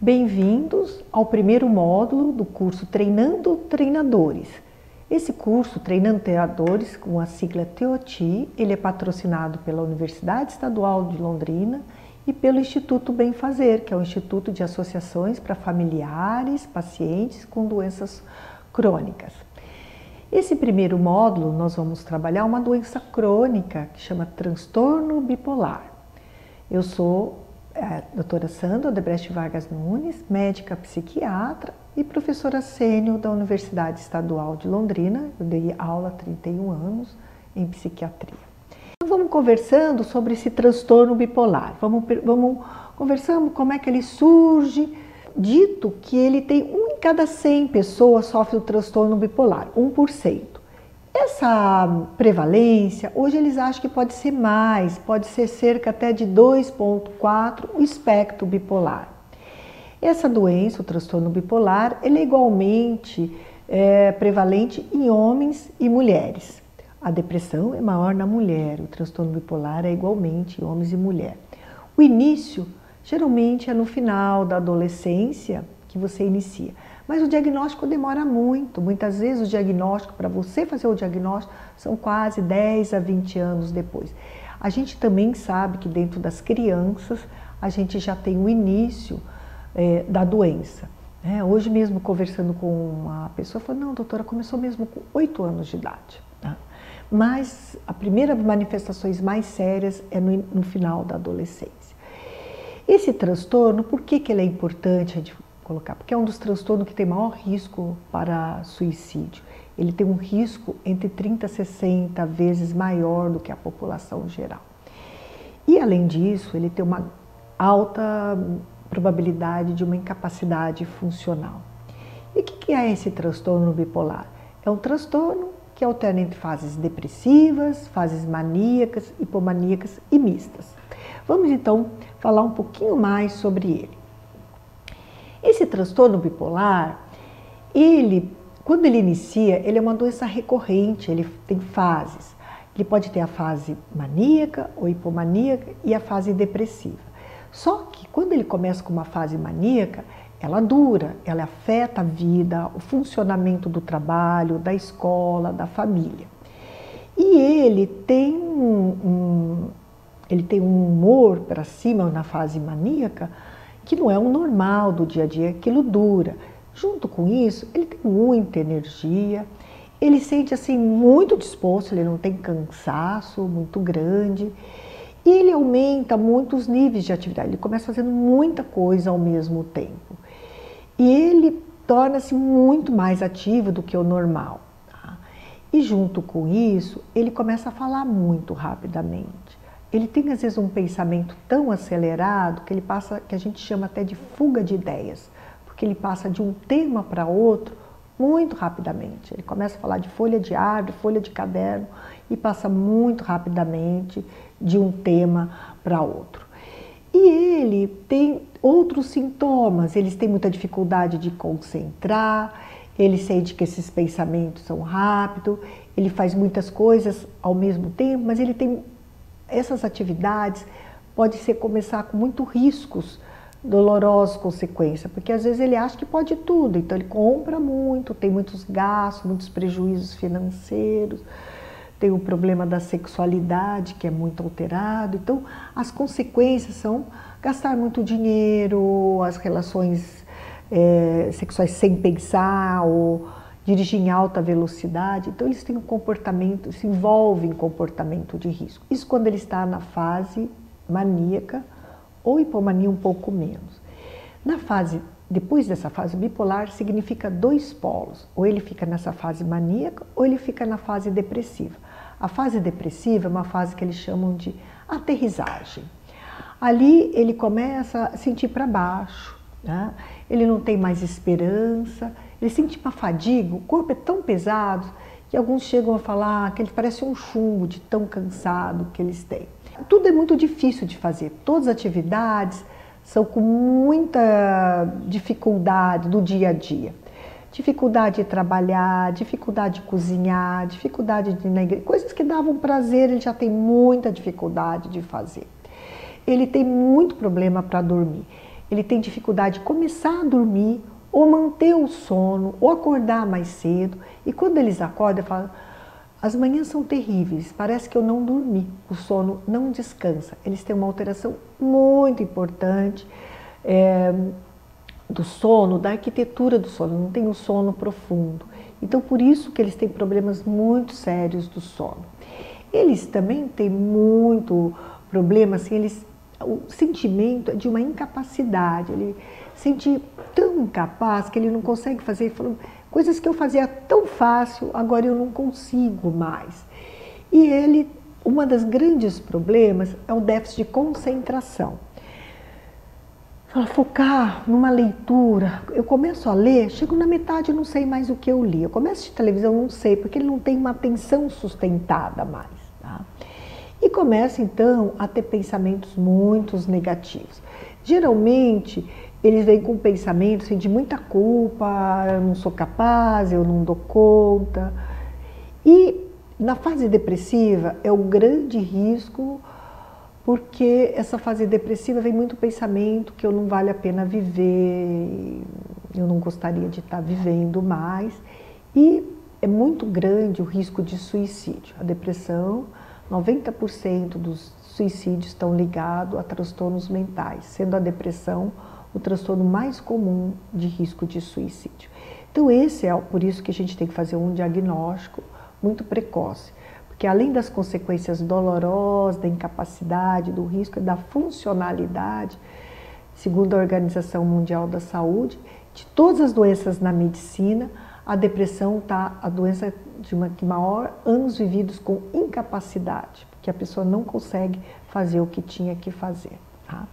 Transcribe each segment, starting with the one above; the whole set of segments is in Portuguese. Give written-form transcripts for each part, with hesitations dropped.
Bem-vindos ao primeiro módulo do curso Treinando Treinadores. Esse curso, Treinando Treinadores, com a sigla TOT, ele é patrocinado pela Universidade Estadual de Londrina e pelo Instituto Bem Fazer, que é o Instituto de Associações para Familiares, Pacientes com Doenças Crônicas. Esse primeiro módulo nós vamos trabalhar uma doença crônica que chama transtorno bipolar. Eu sou a doutora Sandra Odebrecht Vargas Nunes, médica psiquiatra e professora sênior da Universidade Estadual de Londrina. Eu dei aula há 31 anos em psiquiatria. Então, vamos conversando sobre esse transtorno bipolar. Vamos conversando como é que ele surge. Dito que ele tem 1 em cada 100 pessoas sofre o transtorno bipolar, 1%. Essa prevalência, hoje eles acham que pode ser mais, pode ser cerca até de 2,4 o espectro bipolar. Essa doença, o transtorno bipolar, ele é igualmente prevalente em homens e mulheres. A depressão é maior na mulher, o transtorno bipolar é igualmente em homens e mulheres. O início geralmente é no final da adolescência que você inicia. Mas o diagnóstico demora muito. Muitas vezes o diagnóstico, para você fazer o diagnóstico, são quase 10 a 20 anos depois. A gente também sabe que dentro das crianças, a gente já tem o início da doença. Hoje mesmo, conversando com uma pessoa, falou, não, doutora, começou mesmo com 8 anos de idade. Mas as primeiras manifestações mais sérias é no final da adolescência. Esse transtorno, por que ele é importante a gente colocar? Porque é um dos transtornos que tem maior risco para suicídio. Ele tem um risco entre 30 a 60 vezes maior do que a população geral. E além disso, ele tem uma alta probabilidade de uma incapacidade funcional. E o que é esse transtorno bipolar? É um transtorno que alterna entre fases depressivas, fases maníacas, hipomaníacas e mistas. Vamos então falar um pouquinho mais sobre ele. Esse transtorno bipolar, quando ele inicia, ele é uma doença recorrente, ele tem fases. Ele pode ter a fase maníaca ou hipomaníaca e a fase depressiva. Só que quando ele começa com uma fase maníaca, ela dura, ela afeta a vida, o funcionamento do trabalho, da escola, da família. E ele tem um humor para cima na fase maníaca que não é o normal do dia a dia, aquilo dura. Junto com isso, ele tem muita energia, ele sente assim muito disposto, ele não tem cansaço muito grande e ele aumenta muito os níveis de atividade, ele começa fazendo muita coisa ao mesmo tempo. E ele torna-se muito mais ativo do que o normal. Tá? E junto com isso, ele começa a falar muito rapidamente. Ele tem às vezes um pensamento tão acelerado que ele passa, que a gente chama até de fuga de ideias, porque ele passa de um tema para outro muito rapidamente. Ele começa a falar de folha de árvore, folha de caderno e passa muito rapidamente de um tema para outro. E ele tem outros sintomas, eles têm muita dificuldade de concentrar, ele sente que esses pensamentos são rápidos, ele faz muitas coisas ao mesmo tempo, mas ele tem essas atividades pode começar com muitos riscos, dolorosos consequências, porque às vezes ele acha que pode tudo, então ele compra muito, tem muitos gastos, muitos prejuízos financeiros, tem o problema da sexualidade que é muito alterado, então as consequências são gastar muito dinheiro, as relações sexuais sem pensar, ou dirigir em alta velocidade, então eles têm um comportamento, se envolvem em comportamento de risco. Isso quando ele está na fase maníaca ou hipomania um pouco menos. Depois dessa fase bipolar, significa 2 polos, ou ele fica nessa fase maníaca ou ele fica na fase depressiva. A fase depressiva é uma fase que eles chamam de aterrissagem. Ali ele começa a sentir para baixo, né? Ele não tem mais esperança, ele sente uma fadiga, o corpo é tão pesado que alguns chegam a falar que ele parece um chumbo de tão cansado que eles têm. Tudo é muito difícil de fazer, todas as atividades são com muita dificuldade do dia a dia. Dificuldade de trabalhar, dificuldade de cozinhar, dificuldade de ir na igreja, coisas que davam prazer, ele já tem muita dificuldade de fazer. Ele tem muito problema para dormir. ele tem dificuldade de começar a dormir, ou manter o sono, ou acordar mais cedo. E quando eles acordam, falam, as manhãs são terríveis, parece que eu não dormi, o sono não descansa. Eles têm uma alteração muito importante do sono, da arquitetura do sono, não tem um sono profundo. Então, por isso que eles têm problemas muito sérios do sono. Eles também têm muito problema, assim, o sentimento é de uma incapacidade, ele sente tão incapaz que ele não consegue fazer, falando, coisas que eu fazia tão fácil, agora eu não consigo mais. E uma das grandes problemas é o déficit de concentração. Focar numa leitura, eu começo a ler, chego na metade e não sei mais o que eu li. Eu começo a assistir televisão, não sei, porque ele não tem uma atenção sustentada mais. Tá? E começa então a ter pensamentos muito negativos. Geralmente, eles vêm com pensamentos assim, de muita culpa, eu não sou capaz, eu não dou conta. E na fase depressiva é o grande risco, porque essa fase depressiva vem muito pensamento que eu não vale a pena viver, eu não gostaria de estar vivendo mais. E é muito grande o risco de suicídio. A depressão, 90% dos suicídios estão ligados a transtornos mentais, sendo a depressão o transtorno mais comum de risco de suicídio. Então por isso que a gente tem que fazer um diagnóstico muito precoce, porque além das consequências dolorosas, da incapacidade, do risco e da funcionalidade, segundo a Organização Mundial da Saúde, de todas as doenças na medicina, a depressão está a doença que maior anos vividos com incapacidade, porque a pessoa não consegue fazer o que tinha que fazer. Tá?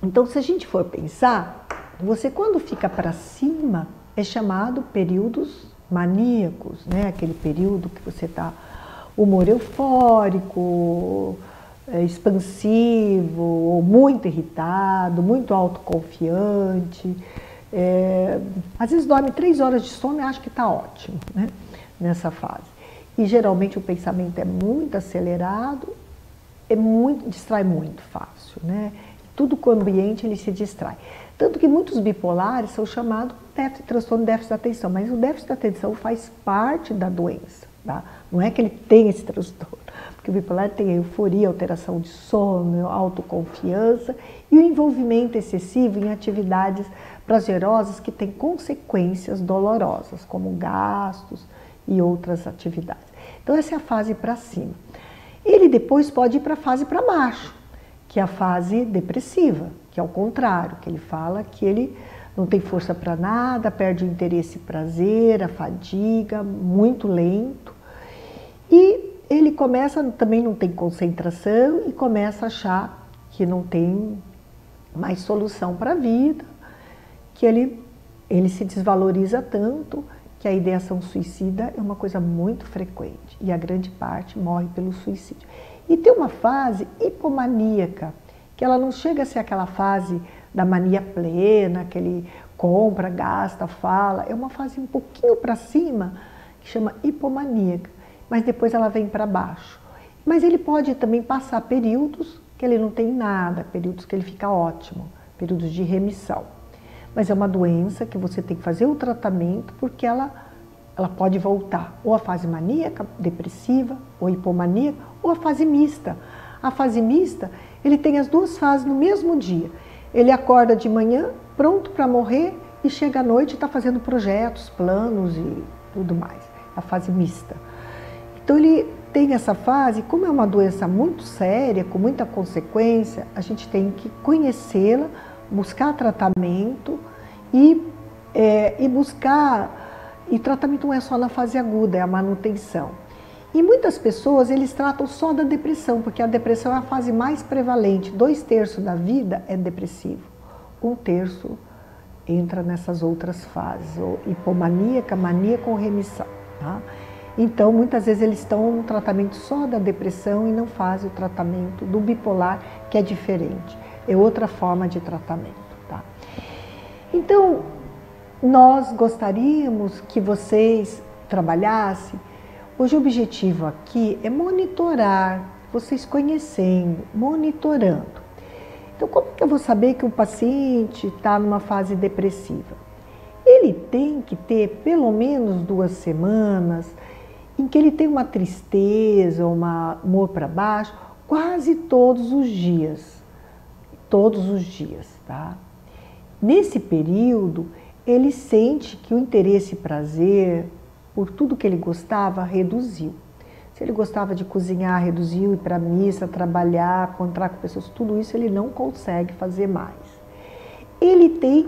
Então, se a gente for pensar, você quando fica para cima é chamado períodos maníacos, né? Aquele período que você está humor eufórico, expansivo, ou muito irritado, muito autoconfiante. Às vezes dorme 3 horas de sono e acha que está ótimo, né? Nessa fase. E geralmente o pensamento é muito acelerado, distrai muito fácil, né? Tudo com o ambiente ele se distrai. Tanto que muitos bipolares são chamados transtorno de déficit da atenção, mas o déficit da atenção faz parte da doença, tá? Não é que ele tem esse transtorno, porque o bipolar tem a euforia, alteração de sono, autoconfiança e o envolvimento excessivo em atividades prazerosas que têm consequências dolorosas, como gastos e outras atividades. Então essa é a fase para cima. Ele depois pode ir para a fase para baixo, que é a fase depressiva, que é o contrário, que ele fala que ele não tem força para nada, perde o interesse e prazer, a fadiga, muito lento. E ele também não tem concentração e começa a achar que não tem mais solução para a vida, que ele se desvaloriza tanto que a ideação suicida é uma coisa muito frequente e a grande parte morre pelo suicídio. E tem uma fase hipomaníaca, que ela não chega a ser aquela fase da mania plena, que ele compra, gasta, fala. É uma fase um pouquinho para cima, que chama hipomaníaca, mas depois ela vem para baixo. Mas ele pode também passar períodos que ele não tem nada, períodos que ele fica ótimo, períodos de remissão. Mas é uma doença que você tem que fazer o tratamento, porque ela pode voltar, ou a fase maníaca, depressiva, ou hipomaníaca, ou a fase mista. A fase mista, ele tem as duas fases no mesmo dia. Ele acorda de manhã, pronto para morrer, e chega à noite e está fazendo projetos, planos e tudo mais. A fase mista. Então ele tem essa fase, como é uma doença muito séria, com muita consequência, a gente tem que conhecê-la, buscar tratamento e tratamento não é só na fase aguda, é a manutenção. E muitas pessoas, eles tratam só da depressão, porque a depressão é a fase mais prevalente. 2/3 da vida é depressivo. 1/3 entra nessas outras fases, ou hipomaníaca, mania com remissão. Tá? Então, muitas vezes eles estão no tratamento só da depressão e não fazem o tratamento do bipolar, que é diferente. É outra forma de tratamento. Tá? Então, nós gostaríamos que vocês trabalhassem. Hoje o objetivo aqui é monitorar, vocês conhecendo, monitorando. Então, como que eu vou saber que o paciente está numa fase depressiva? Ele tem que ter pelo menos 2 semanas em que ele tem uma tristeza, um humor para baixo, quase todos os dias. Todos os dias, tá? Nesse período, ele sente que o interesse e prazer por tudo que ele gostava reduziu. Se ele gostava de cozinhar, reduziu, ir para a missa, trabalhar, encontrar com pessoas, tudo isso ele não consegue fazer mais. Ele tem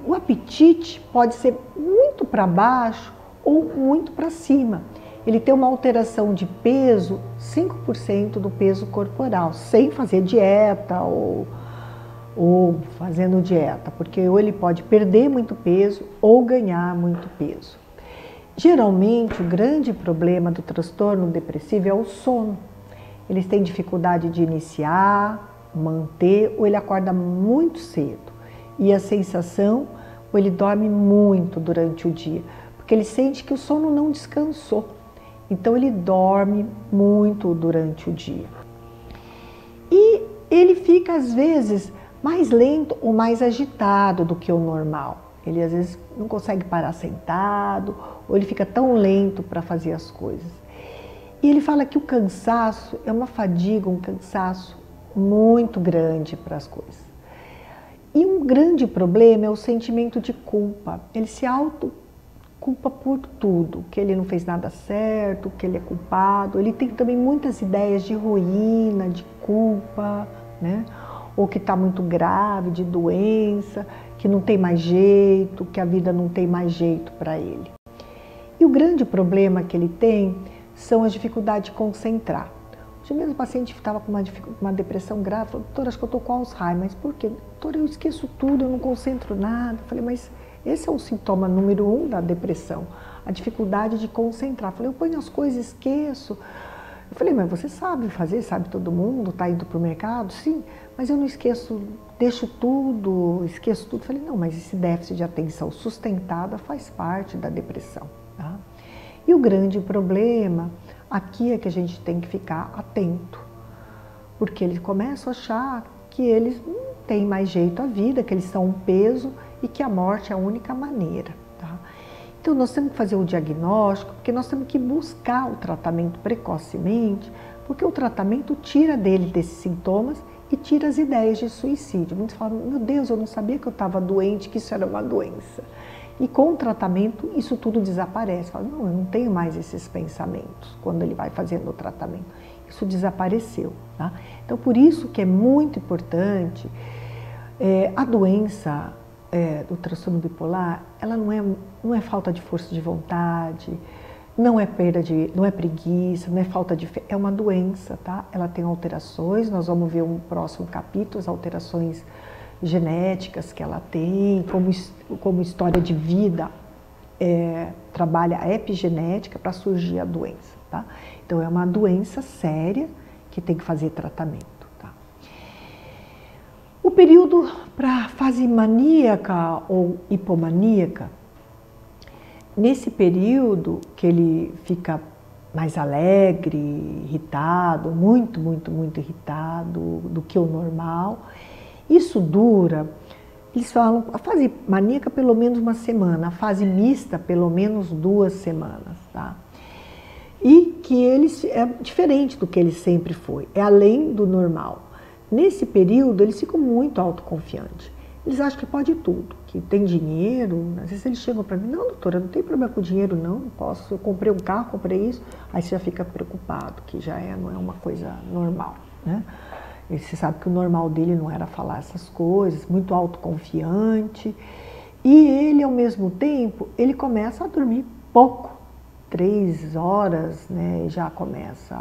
o apetite pode ser muito para baixo ou muito para cima. Ele tem uma alteração de peso, 5% do peso corporal, sem fazer dieta ou fazendo dieta, porque ou ele pode perder muito peso ou ganhar muito peso. Geralmente, o grande problema do transtorno depressivo é o sono. Eles têm dificuldade de iniciar, manter, ou ele acorda muito cedo. E a sensação, ou ele dorme muito durante o dia, porque ele sente que o sono não descansou. Então ele dorme muito durante o dia. E ele fica, às vezes, mais lento ou mais agitado do que o normal. Ele, às vezes, não consegue parar sentado, ou ele fica tão lento para fazer as coisas. E ele fala que o cansaço é uma fadiga, um cansaço muito grande para as coisas. E um grande problema é o sentimento de culpa. Ele se auto-culpa por tudo, que ele não fez nada certo, que ele é culpado. Ele tem também muitas ideias de ruína, de culpa, né? Ou que está muito grave, de doença, que não tem mais jeito, que a vida não tem mais jeito para ele. E o grande problema que ele tem são as dificuldades de concentrar. Hoje mesmo o paciente estava com uma depressão grave, falou, doutora, acho que eu estou com Alzheimer. Mas por quê? Doutora, eu esqueço tudo, eu não concentro nada. Eu falei, mas esse é o sintoma número 1 da depressão, a dificuldade de concentrar. Eu falei, eu ponho as coisas, esqueço. Eu falei, mas você sabe fazer, sabe todo mundo, está indo para o mercado? Sim, mas eu não esqueço, deixo tudo, esqueço tudo. Eu falei, não, mas esse déficit de atenção sustentada faz parte da depressão. Tá? E o grande problema aqui é que a gente tem que ficar atento, porque eles começam a achar que eles não têm mais jeito à vida, que eles são um peso e que a morte é a única maneira. Tá? Então nós temos que fazer o diagnóstico, porque nós temos que buscar o tratamento precocemente, porque o tratamento tira dele desses sintomas e tira as ideias de suicídio. Muitos falam, meu Deus, eu não sabia que eu estava doente, que isso era uma doença. E com o tratamento, isso tudo desaparece. Fala, não, eu não tenho mais esses pensamentos quando ele vai fazendo o tratamento. Isso desapareceu. Tá? Então, por isso que é muito importante, a doença do transtorno bipolar, ela não é falta de força de vontade, não é preguiça, não é falta de fé, é uma doença, tá? Ela tem alterações, nós vamos ver um próximo capítulo, as alterações genéticas que ela tem, como história de vida trabalha a epigenética para surgir a doença, tá? Então é uma doença séria que tem que fazer tratamento, tá? O período para a fase maníaca ou hipomaníaca, nesse período que ele fica mais alegre, irritado, muito irritado do que o normal, isso dura, eles falam, a fase maníaca pelo menos 1 semana, a fase mista pelo menos 2 semanas, tá? E que é diferente do que ele sempre foi, é além do normal. Nesse período eles ficam muito autoconfiantes. Eles acham que pode tudo, que tem dinheiro. Às vezes eles chegam para mim, não, doutora, não tem problema com dinheiro, não posso, eu comprei um carro, comprei isso. Aí você já fica preocupado, que já não é uma coisa normal, né? E você sabe que o normal dele não era falar essas coisas, muito autoconfiante. E ele, ao mesmo tempo, ele começa a dormir pouco, 3 horas, né? Já começa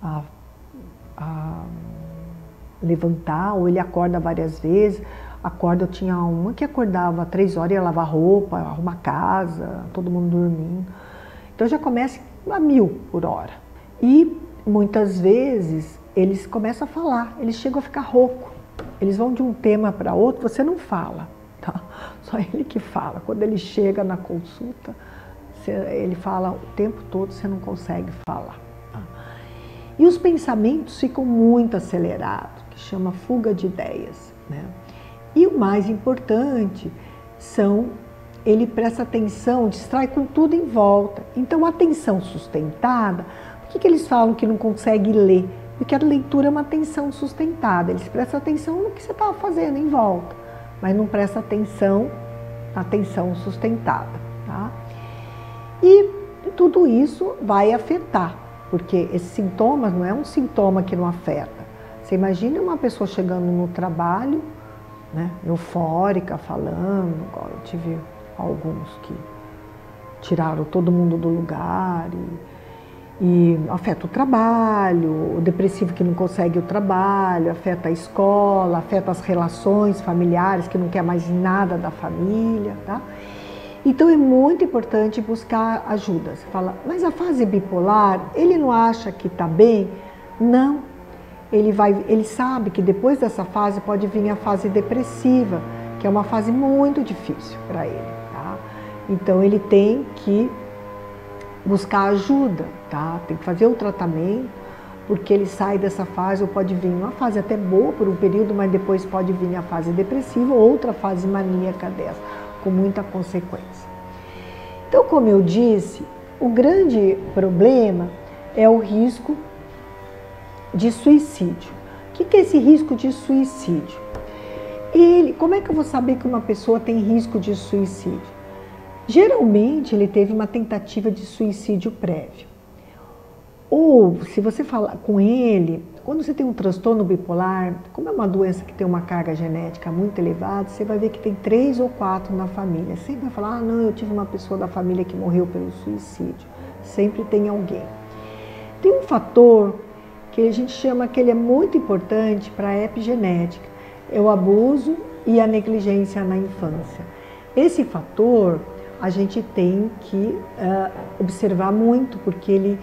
a levantar, ou ele acorda várias vezes. Eu tinha uma que acordava 3 horas, ia lavar roupa, arrumar casa, todo mundo dormindo. Então já começa a 1000 por hora. E muitas vezes eles começam a falar, eles chegam a ficar rouco. Eles vão de um tema para outro, você não fala, tá? Só ele que fala. Quando ele chega na consulta, ele fala o tempo todo, você não consegue falar. Tá? E os pensamentos ficam muito acelerados, que chama fuga de ideias, né? E o mais importante ele presta atenção, distrai com tudo em volta. Então, a atenção sustentada, por que eles falam que não consegue ler? Porque a leitura é uma atenção sustentada, eles prestam atenção no que você está fazendo em volta, mas não presta atenção na atenção sustentada, tá? E tudo isso vai afetar, porque esses sintomas não é um sintoma que não afeta. Você imagina uma pessoa chegando no trabalho, né, eufórica, falando, eu tive alguns que tiraram todo mundo do lugar e afeta o trabalho, o depressivo que não consegue o trabalho, afeta a escola, afeta as relações familiares, que não quer mais nada da família, tá? Então é muito importante buscar ajuda. Você fala, mas a fase bipolar, ele não acha que está bem? Não. Ele sabe que depois dessa fase pode vir a fase depressiva, que é uma fase muito difícil para ele, tá? Então ele tem que buscar ajuda, tá? Tem que fazer o tratamento, porque ele sai dessa fase, ou pode vir uma fase até boa por um período, mas depois pode vir a fase depressiva ou outra fase maníaca dessa, com muita consequência. Então, como eu disse, o grande problema é o risco de suicídio. O que é esse risco de suicídio? Como é que eu vou saber que uma pessoa tem risco de suicídio? Geralmente ele teve uma tentativa de suicídio prévio. Ou se você falar com ele, quando você tem um transtorno bipolar, como é uma doença que tem uma carga genética muito elevada, você vai ver que tem 3 ou 4 na família. Sempre vai falar, não, eu tive uma pessoa da família que morreu pelo suicídio. Sempre tem alguém. Tem um fator que a gente chama que ele é muito importante para a epigenética, é o abuso e a negligência na infância. Esse fator a gente tem que observar muito, porque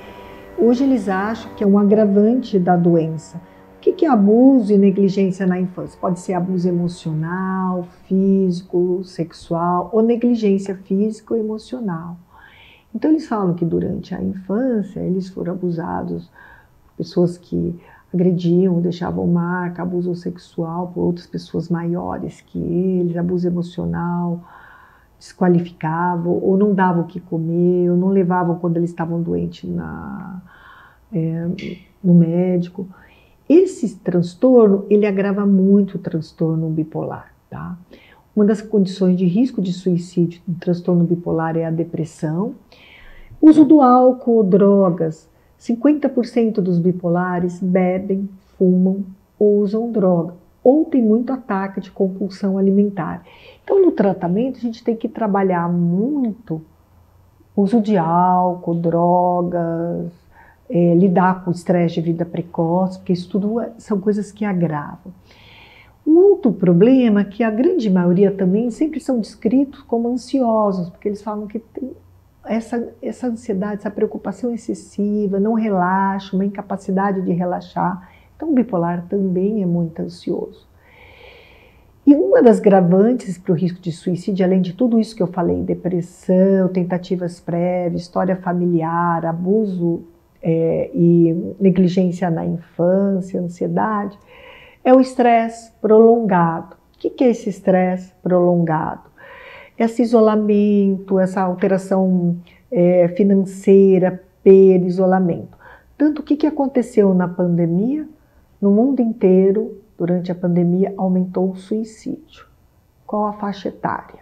hoje eles acham que é um agravante da doença. O que é abuso e negligência na infância? Pode ser abuso emocional, físico, sexual, ou negligência física ou emocional. Então eles falam que durante a infância eles foram abusados, pessoas que agrediam, deixavam marca, abuso sexual por outras pessoas maiores que eles, abuso emocional, desqualificavam, ou não davam o que comer, ou não levavam quando eles estavam doentes no médico. Esse transtorno, ele agrava muito o transtorno bipolar, tá? Uma das condições de risco de suicídio no transtorno bipolar é a depressão. Uso do álcool, drogas. 50% dos bipolares bebem, fumam ou usam droga, ou tem muito ataque de compulsão alimentar. Então, no tratamento, a gente tem que trabalhar muito o uso de álcool, drogas, lidar com o estresse de vida precoce, porque isso tudo são coisas que agravam. Um outro problema é que a grande maioria também sempre são descritos como ansiosos, porque eles falam que tem essa ansiedade, essa preocupação excessiva, não relaxa, uma incapacidade de relaxar. Então, o bipolar também é muito ansioso. E uma das gravantes para o risco de suicídio, além de tudo isso que eu falei, depressão, tentativas prévias, história familiar, abuso e negligência na infância, ansiedade, é o estresse prolongado. O que é esse estresse prolongado? Esse isolamento, essa alteração financeira, perda, isolamento. Tanto o que aconteceu na pandemia? No mundo inteiro, durante a pandemia, aumentou o suicídio. Qual a faixa etária?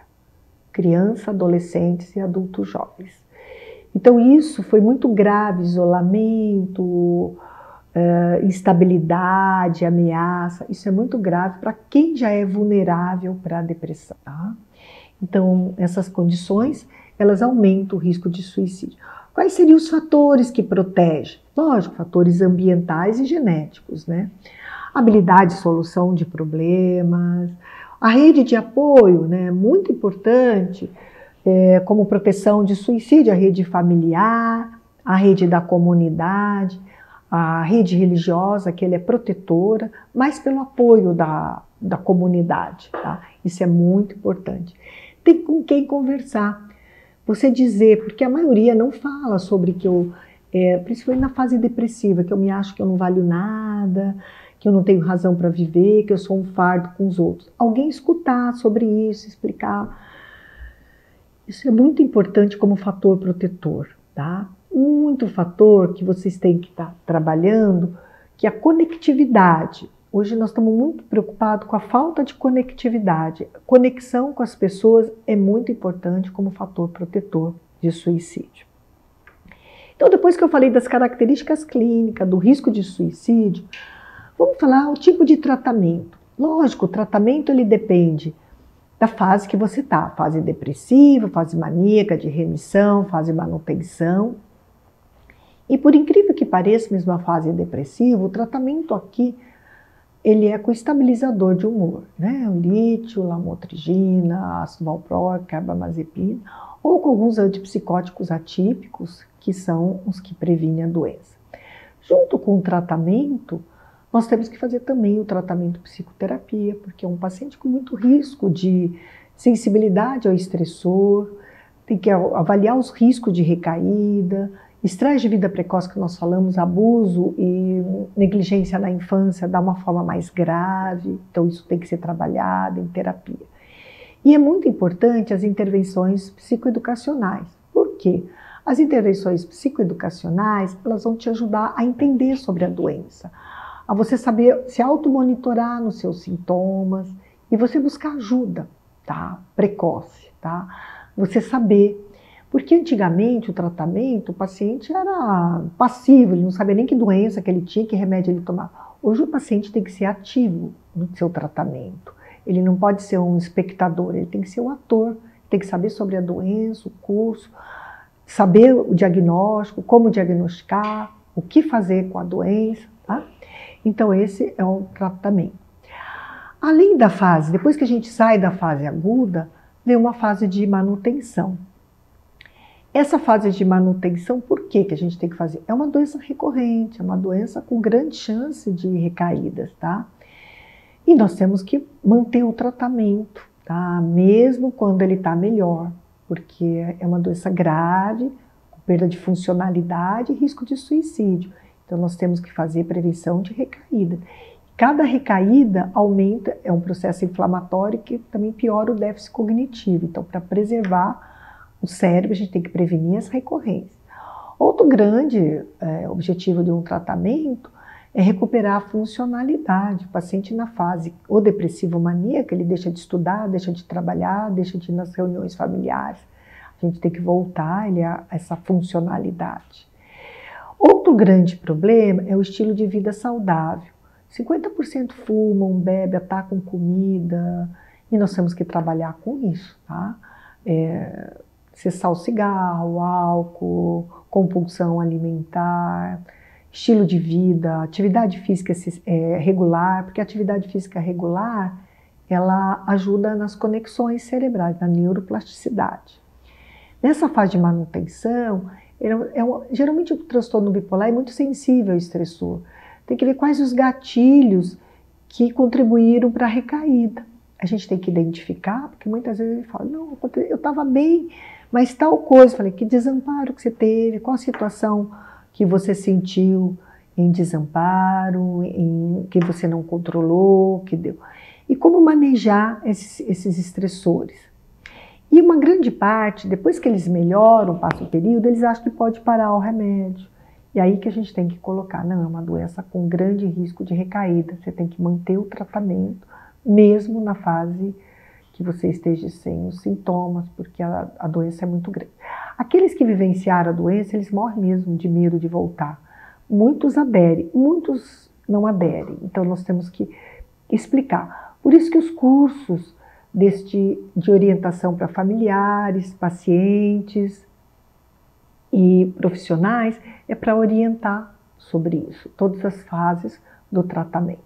Criança, adolescentes e adultos jovens. Então isso foi muito grave, isolamento, instabilidade, ameaça. Isso é muito grave para quem já é vulnerável para a depressão, tá? Então, essas condições, elas aumentam o risco de suicídio. Quais seriam os fatores que protegem? Lógico, fatores ambientais e genéticos, né? Habilidade de solução de problemas, a rede de apoio, né? Muito importante, como proteção de suicídio, a rede familiar, a rede da comunidade, a rede religiosa, que ele é protetora, mas pelo apoio da comunidade, tá? Isso é muito importante. Tem com quem conversar. Você dizer, porque a maioria não fala sobre que eu principalmente na fase depressiva, que eu me acho que eu não valho nada, que eu não tenho razão para viver, que eu sou um fardo com os outros. Alguém escutar sobre isso, explicar. Isso é muito importante como fator protetor, tá? Muito fator que vocês têm que estar trabalhando, que é a conectividade. Hoje nós estamos muito preocupados com a falta de conectividade. Conexão com as pessoas é muito importante como fator protetor de suicídio. Então, depois que eu falei das características clínicas, do risco de suicídio, vamos falar o tipo de tratamento. Lógico, o tratamento ele depende da fase que você está, fase depressiva, fase maníaca, de remissão, fase manutenção. E por incrível que pareça, mesmo a fase depressiva, o tratamento aqui, ele é com estabilizador de humor, né? O lítio, lamotrigina, ácido valproico, carbamazepina, ou com alguns antipsicóticos atípicos, que são os que previnem a doença. Junto com o tratamento, nós temos que fazer também o tratamento psicoterapia, porque é um paciente com muito risco de sensibilidade ao estressor, tem que avaliar os riscos de recaída, estresse de vida precoce que nós falamos, abuso e negligência na infância dá uma forma mais grave, então isso tem que ser trabalhado em terapia. E é muito importante as intervenções psicoeducacionais. Por quê? As intervenções psicoeducacionais, elas vão te ajudar a entender sobre a doença, a você saber se automonitorar nos seus sintomas e você buscar ajuda, tá? Precoce, tá? Você saber. Porque antigamente o tratamento, o paciente era passivo, ele não sabia nem que doença que ele tinha, que remédio ele tomava. Hoje o paciente tem que ser ativo no seu tratamento. Ele não pode ser um espectador, ele tem que ser um ator, tem que saber sobre a doença, o curso, saber o diagnóstico, como diagnosticar, o que fazer com a doença, tá? Então esse é o tratamento. Além da fase, depois que a gente sai da fase aguda, vem uma fase de manutenção. Essa fase de manutenção, por que a gente tem que fazer? É uma doença recorrente, é uma doença com grande chance de recaídas, tá? E nós temos que manter o tratamento, tá? Mesmo quando ele está melhor, porque é uma doença grave, com perda de funcionalidade e risco de suicídio. Então nós temos que fazer prevenção de recaída. Cada recaída aumenta, é um processo inflamatório que também piora o déficit cognitivo. Então, para preservar o cérebro, a gente tem que prevenir as recorrências. Outro grande objetivo de um tratamento é recuperar a funcionalidade. O paciente na fase ou depressivo maníaca, ele deixa de estudar, deixa de trabalhar, deixa de ir nas reuniões familiares. A gente tem que voltar a essa funcionalidade. Outro grande problema é o estilo de vida saudável. 50% fumam, bebem, atacam comida, e nós temos que trabalhar com isso, tá? Cessar o cigarro, o álcool, compulsão alimentar, estilo de vida, atividade física regular, porque a atividade física regular, ela ajuda nas conexões cerebrais, na neuroplasticidade. Nessa fase de manutenção, geralmente o transtorno bipolar é muito sensível ao estressor. Tem que ver quais os gatilhos que contribuíram para a recaída. A gente tem que identificar, porque muitas vezes ele fala, não, eu estava bem, mas tal coisa. Eu falei, que desamparo que você teve, qual a situação que você sentiu em desamparo, em que você não controlou, que deu. E como manejar esses estressores. E uma grande parte, depois que eles melhoram, passa o período, eles acham que pode parar o remédio. E aí que a gente tem que colocar, não, é uma doença com grande risco de recaída, você tem que manter o tratamento, mesmo na fase que você esteja sem os sintomas, porque a doença é muito grande. Aqueles que vivenciaram a doença, eles morrem mesmo de medo de voltar. Muitos aderem, muitos não aderem, então nós temos que explicar. Por isso que os cursos de orientação para familiares, pacientes e profissionais é para orientar sobre isso, todas as fases do tratamento.